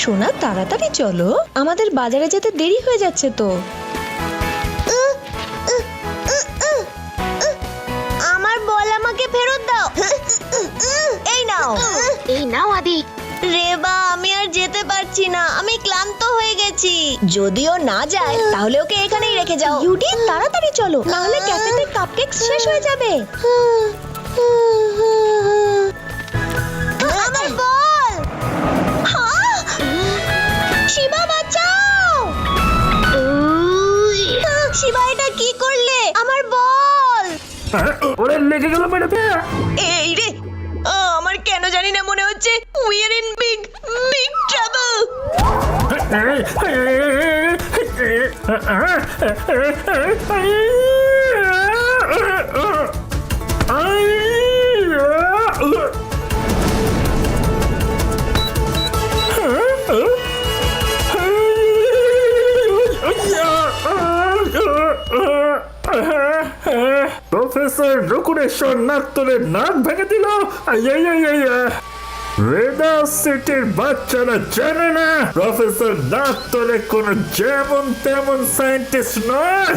সোনা তাড়াতাড়ি চলো, আমাদের বাজারে যেতে দেরি হয়ে যাচ্ছে তো। আমার বল আমাকে ফেরত দাও। এই নাও। এই নাও আদি। রেবা, আমি আর যেতে পারছি না, আমি ক্লান্ত হয়ে গেছি। যদিও না যায় তাহলে ওকে এখানেই রেখে যাও। ইউডি তাড়াতাড়ি চলো, না হলে ক্যাফেতে কাপকেক শেষ হয়ে যাবে। আমার বল। শিবা বাঁচাও। শিবা এটা কি করলে? আমার বল। ওরে লেগে গেল মেরেতে। এই রে, আমার কেন জানি না মনে হচ্ছে we are in big big trouble. Professor রকুরেশ্বর নাত্তরের নাক ভেঙে দিল। রেডা সিটির বাচ্চারা জানে না প্রফেসর নাত্তরে কোন যেমন তেমন সায়েন্টিস্ট নয়।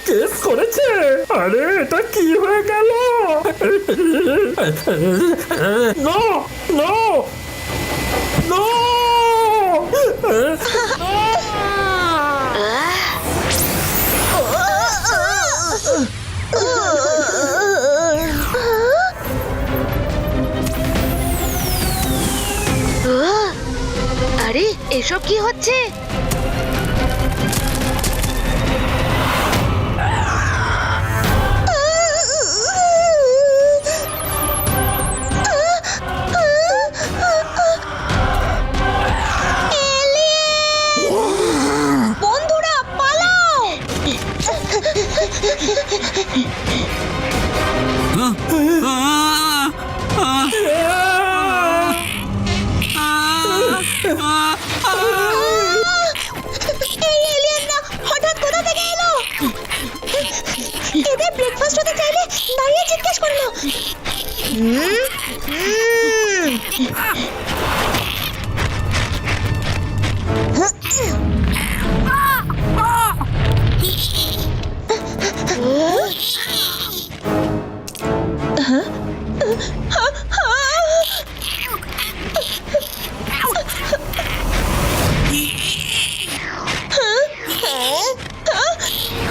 কেস করেছে। আরে এটা কি হয়ে গেল? No no no. আরে এসব কি হচ্ছে? বন্ধুরা পালাও। এই এলিয়েনরা হঠাৎ কোথা থেকে এলো? এদের ব্রেকফাস্ট হতে চাইলে দাঁড়িয়ে জিজ্ঞেস করলো।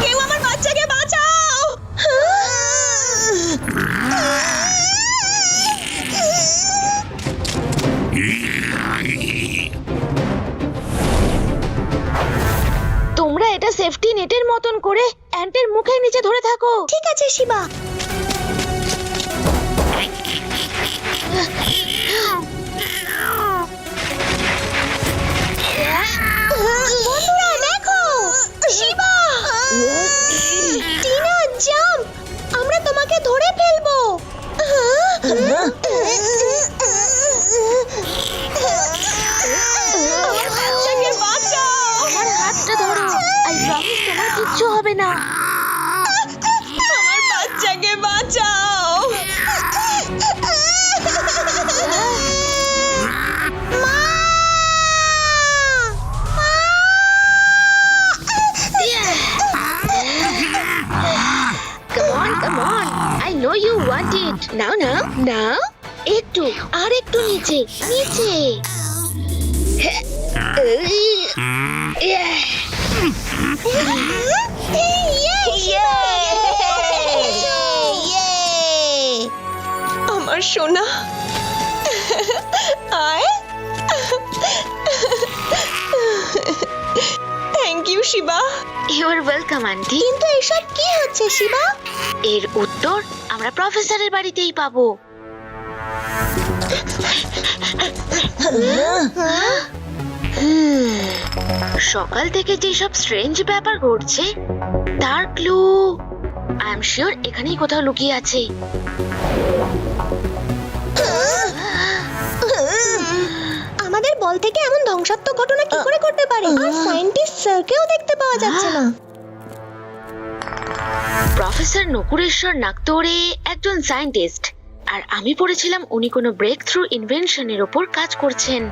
কেউ আমার বাচ্চাকে বাঁচাও। তোমরা এটা সেফটি নেটের মতন করে অ্যান্টের মুখের নিচে ধরে থাকো। ঠিক আছে শিবা। বন্ধুরা দেখো, শিবা, টিনা জাম্প, আমরা তোমাকে ধরে ফেলবো। আমার বাচ্চাকে বাঁচাও। আমার হাতটা ধরো। আই প্রমিস তোমার কিচ্ছু হবে না। আমার বাচ্চাকে বাঁচাও। Come on. I know you want it. Now. একটু আর একটু নিচে নিচে। আমার সোনা আয়। Thank you Shiva. You are welcome, aunty. কিন্তু এসব কি হচ্ছে শিবা? এর উত্তর আমরা প্রফেসরের বাড়িতেই পাবো। সকাল থেকে যেসব স্ট্রেঞ্জ ব্যাপার ঘটছে তার ক্লু আই এম শিওর এখানেই কোথাও লুকিয়ে আছে। আমাদের বল থেকে এমন ধ্বংসাত্মক ঘটনা কি করে ঘটতে পারে? আর সায়েন্টিস্ট স্যারকেও দেখতে পাওয়া যাচ্ছে না। প্রফেসর নকুরেশ্বর নাগতোরে একজন সায়েন্টিস্ট আর আমি পড়েছিলাম উনি কোনো ব্রেক থ্রু ইনভেনশনের ওপর কাজ করছেন।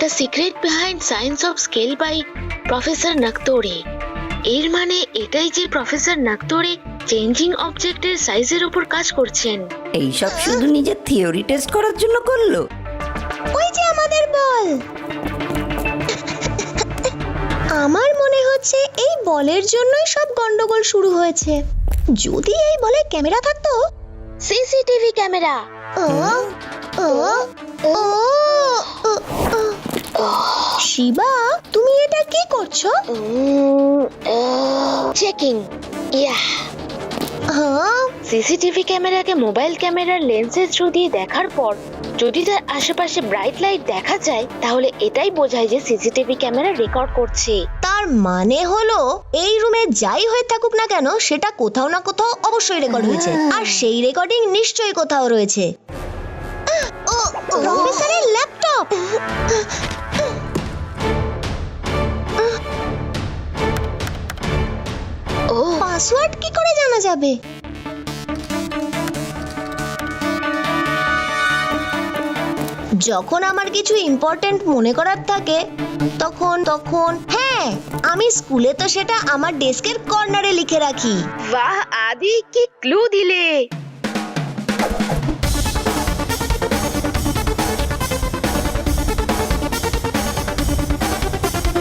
The secret behind science of scale by professor নাকতোরে। এর মানে এটাই যে প্রফেসর নাকতোরে চেঞ্জিং অবজেক্টের সাইজের ওপর কাজ করছেন। এইসব শুধু নিজের থিওরি টেস্ট করার জন্য করলো? ওই যে আমাদের বল। আমার মনে হচ্ছে এই বলের জন্যই সব গন্ডগোল শুরু হয়েছে। যদি এই বলে ক্যামেরা থাকতো। CCTV camera. শিবা, তুমি এটা কি করছো? চেকিং। ইয়া, হ্যাঁ, সিসিটিভি ক্যামেরাকে মোবাইল ক্যামেরার লেন্সের থ্রু দিয়ে দেখার পর যদি তার আশেপাশে ব্রাইট লাইট দেখা যায় তাহলে এটাই বোঝায় যে সিসিটিভি ক্যামেরা রেকর্ড করছে। তার মানে হলো এই রুমে যাই হয়ে থাকুক না কেন সেটা কোথাও না কোথাও অবশ্যই রেকর্ড হয়েছে, আর সেই রেকর্ডিং নিশ্চয়ই কোথাও রয়েছে। প্রফেসরের ল্যাপটপ। ও, পাসওয়ার্ড কি করে জানা যাবে? যখন আমার কিছু ইম্পর্টেন্ট মনে করার থাকে তখন হ্যাঁ, আমি স্কুলে তো সেটা আমার ডেস্কের কর্নারে লিখে রাখি। বাহ আদি, কি ক্লু দিলে!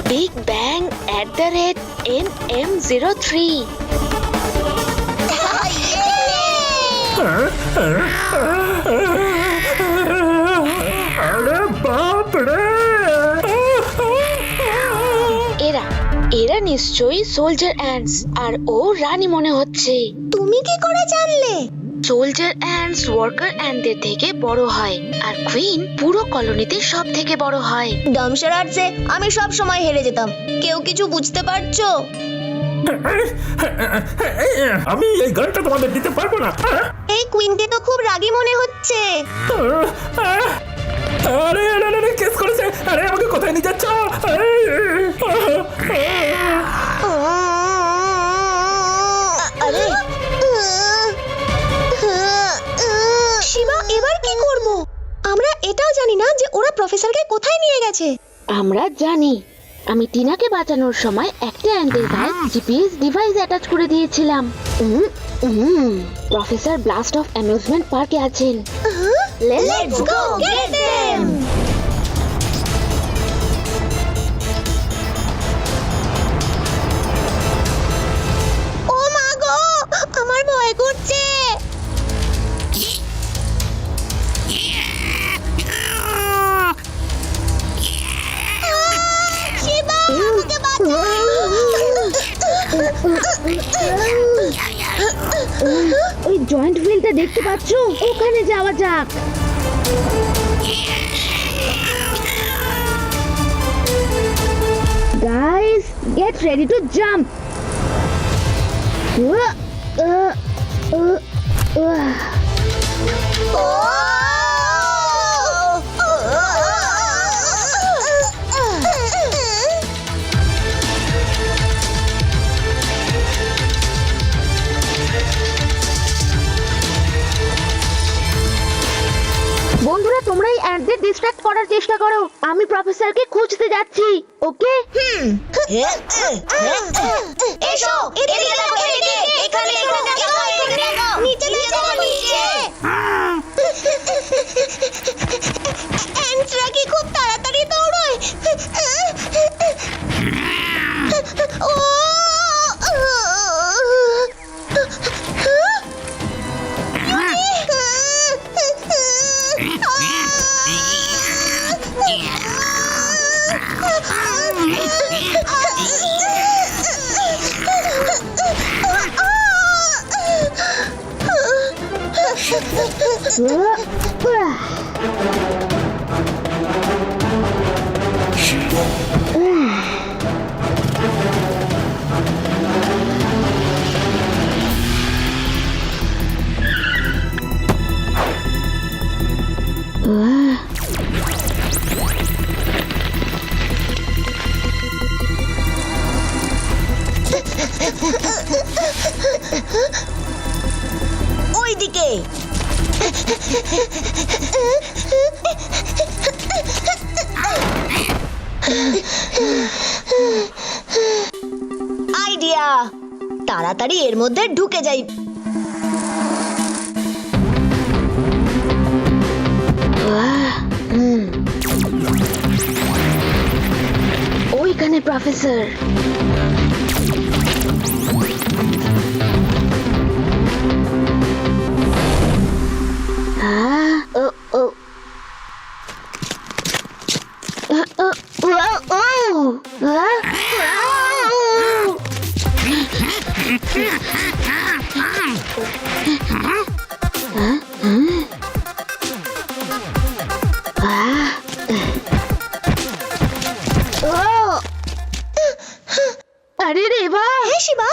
Big bang @NM03। আরে বাপ রে! এরা নিশ্চয়ই সোলজার অ্যান্টস, আর ও রানী মনে হচ্ছে। তুমি কি করে জানলে? সোলজার অ্যান্টস ওয়ার্কার অ্যান্টদের থেকে বড় হয়, আর কুইন পুরো কলোনিতে সব থেকে বড় হয়। ডামশারার্সে আমি সব সময় হেরে যেতাম। কেউ কিছু বুঝতে পারছো? আমি এই গানটা তোমাদের দিতে পারবো না। এই কুইনকে তো খুব রাগী মনে হচ্ছে। আরে আরে আরে, কেস করেছে! আরে আমাকে কোথায় নিয়ে যাচ্ছ? আরে শিবা, এবার কি করব? আমরা এটাও জানি না যে ওরা প্রফেসরকে কোথায় নিয়ে গেছে। আমরা জানি, আমি টিনাকে বাঁচানোর সময় একটা অ্যান্টের গায়ে জিপিএস ডিভাইস অ্যাটাচ করে দিয়েছিলাম। প্রফেসর ব্লাস্ট অফ অ্যামিউজমেন্ট পার্কে আছেন। Let's go get them! ও মা গো, আমার ভয় করছে। শিবা, আমাকে বাঁচাও। ওই জয়েন্ট হুইলটা দেখতে পাচ্ছ? ওখানে যাওয়া যাক। Guys, get ready to jump. বন্ধুরা, তোমরা এই অ্যান্টদের ডিস্ট্রাক্ট করার চেষ্টা করো। আমি প্রফেসরকে খুঁজতে যাচ্ছি। ওকে? এসো, এদিকে দেখো, এদিকে, এখানে দেখো, নিচে দেখো, নিচে। অ্যান্টরা কি খুব তাড়াতাড়ি দৌড়ায়? ও! ওইদিকে। আইডিয়া, তাড়াতাড়ি এর মধ্যে ঢুকে যাই। ওইখানে প্রফেসর। আরে রেবা, হ্যাঁ শিবা,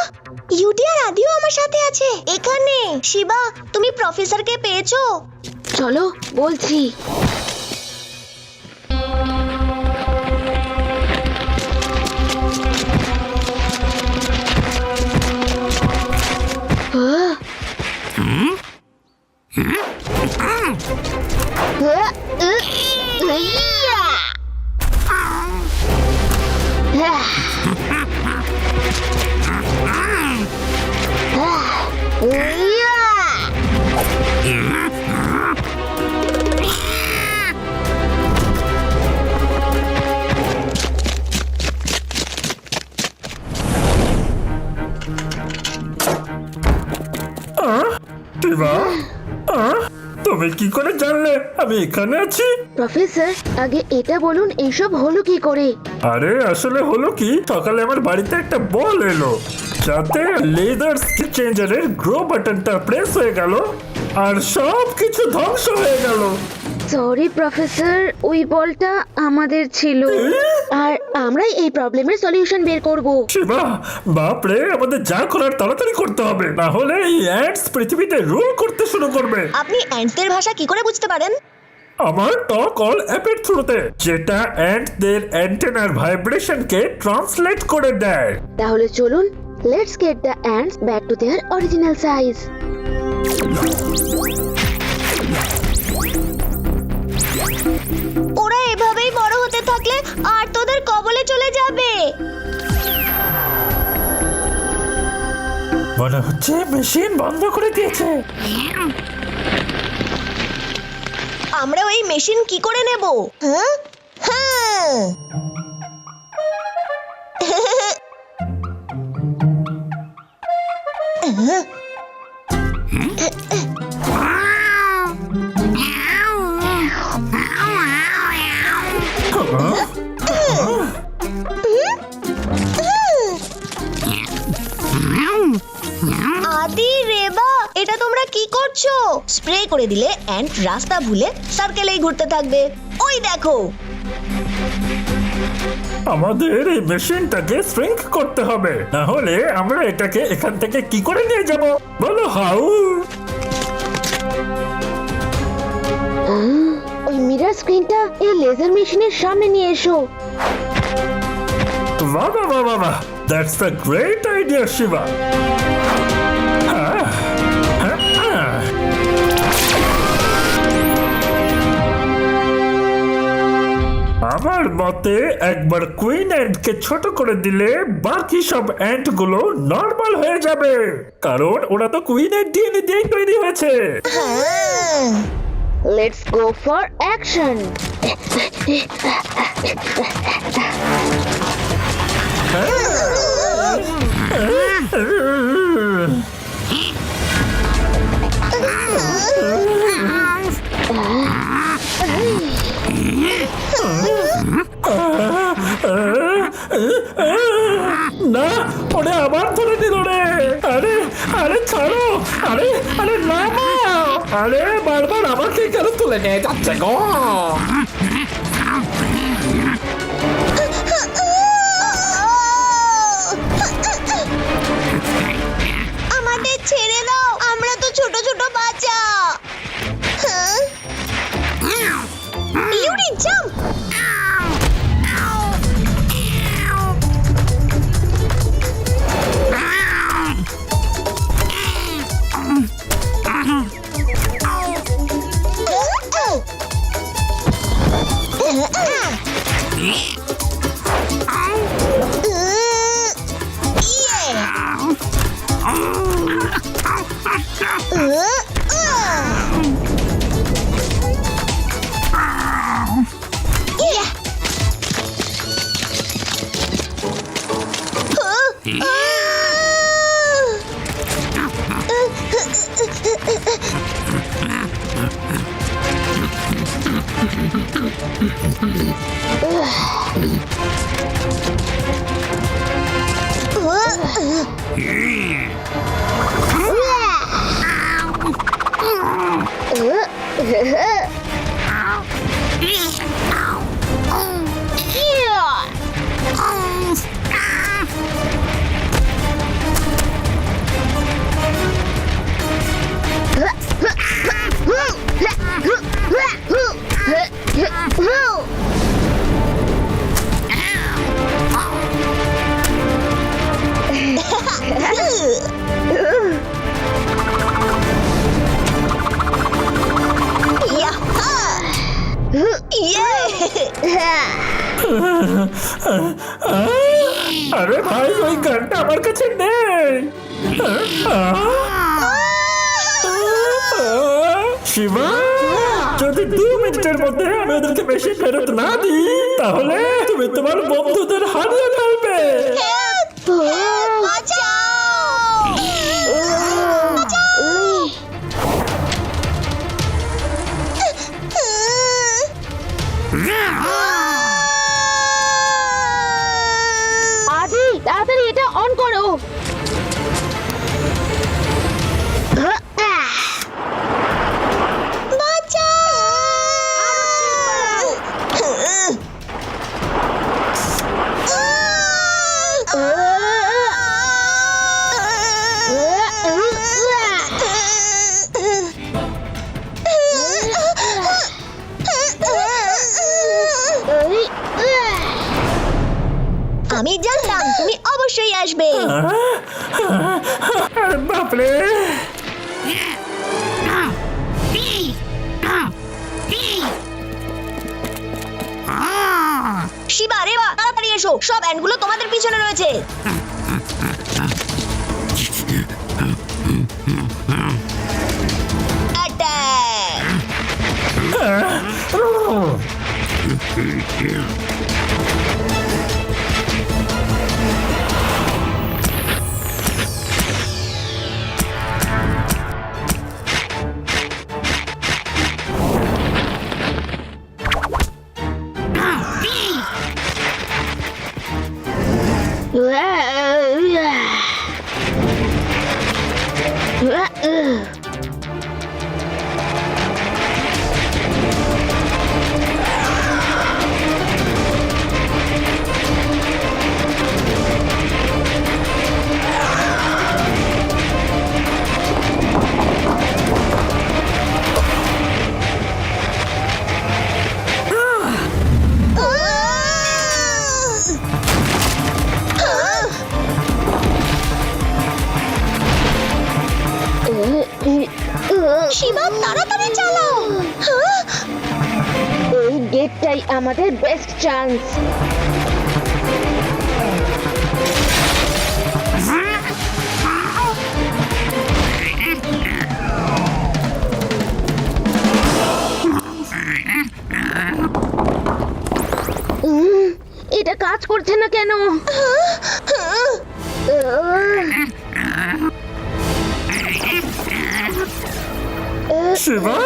ইউটি আর আদিও আমার সাথে আছে এখানে। শিবা, তুমি প্রফেসরকে পেয়েছো? চলো বলছি। শিবা, তুমি কি করে জানলে আমি এখানে আছি? প্রফেসর, আগে এটা বলুন এইসব হলো কি করে? আরে আসলে হলো কি, সকালে আমার বাড়িতে একটা বল এলো যাতে লেদার চেঞ্জারের গ্রো বাটনটা প্রেস হয়ে গেল আর সব কিছু ধ্বংস হয়ে গেল। সরি প্রফেসর, ওই বলটা আমাদের ছিল আর আমরাই এই প্রবলেমের সলিউশন বের করব। শিবা, বাপরে, আমাদের যা করার তাড়াতাড়ি করতে হবে, না হলে এই অ্যান্টস পৃথিবীতে রুল করতে শুরু করবে। আপনি অ্যান্টসদের ভাষা কি করে বুঝতে পারেন? আমার টক অল অ্যাপের থ্রুতে, যেটা অ্যান্টদের অ্যান্টেনার ভাইব্রেশনকে ট্রান্সলেট করে দেয়। তাহলে চলুন, let's get the ants back to their original size. ওরা এভাবেই বড় হতে থাকলে আর তোদের কবলে চলে যাবে। মনে হচ্ছে মেশিন বন্ধ করে দিয়েছে। আমরা ওই মেশিন কি করে নেব? হ্যাঁ হ্যাঁ, আদি, রেবা, এটা তোমরা কি করছো? স্প্রে করে দিলে অ্যান্ট রাস্তা ভুলে সার্কেলেই ঘুরতে থাকবে। ওই দেখো। আমাদের এই মেশিনটাকে শ্রিঙ্ক করতে হবে, না হলে আমরা এটাকে এখান থেকে কি করে নিয়ে যাব? বলো হাউ। ওই মিরর স্ক্রিনটা এই লেজার মেশিনের সামনে নিয়ে এসো। বাহ বাহ বাহ বাহ বাহ, that's a great idea Shiva. আমার মতে একবার কুইন অ্যান্টকে ছোট করে দিলে বাকি সব অ্যান্ট গুলো নর্মাল হয়ে যাবে, কারণ ওরা তো কুইনের ডিএনএ দিয়েই তৈরি হয়েছে। হ্যাঁ, লেটস গো ফর অ্যাকশন। না, ওরে আবার ধরে দিল রে। আরে আরে ছাড়ো, আরে আরে নামাও, আরে বারবার আমাকে কেন তুলে নিয়ে যাচ্ছে গো? আমাদের ছেড়ে দাও, আমরা তো ছোট ছোট বাচ্চা। হ্যাঁ? Yuri, jump. আরে ভাই ওই গানটা আমার কাছে নেই। শিবা, যদি 2 মিনিটের মধ্যে আমি ওদেরকে বেশি ফেরত না দিই তাহলে তুমি তোমার বন্ধুদের হারিয়ে ফেলবে। আদি তাড়াতাড়ি এটা অন করো। আমি জানতাম তুমি অবশ্যই আসবে। আরে বাপরে, শিবা, রেবা, তাড়াতাড়ি এসো, সব অ্যান্ডগুলো তোমাদের পিছনে রয়েছে। শিবা, তাড়াতাড়ি চালাও। এই গেটটাই আমাদের বেস্ট চান্স। এটা কাজ করছে না কেন? শিবা,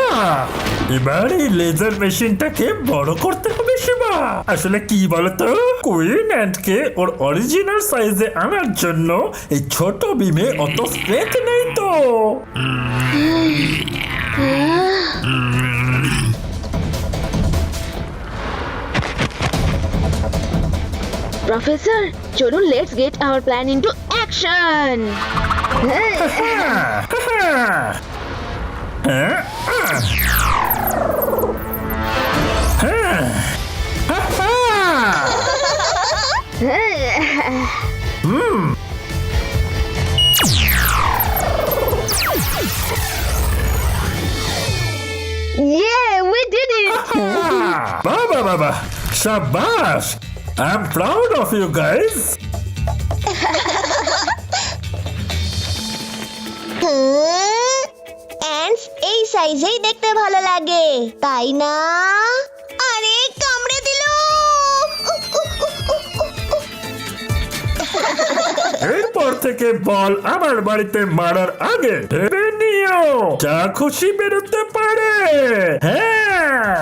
এবার এই লেজার মেশিনটাকে বড় করতে হবে। শিবা, আসলে কি বলতো, কুইন অ্যান্ডকে ওর অরিজিনাল সাইজে আনার জন্য এই ছোট বিমে অত স্ট্রেংথ নেই তো। প্রফেসর, চলুন let's gate hour plan into action. Yeah, we did it! Baba, Baba, shabash! I'm proud of you guys. Ants এই সাইজেই দেখতে ভালো লাগে তাই না? আরে কামড়ে দিল! এরপর থেকে বল আমার বাড়িতে মারার আগে ভেবে নিও, যা খুশি বেরোতে পারে। হ্যাঁ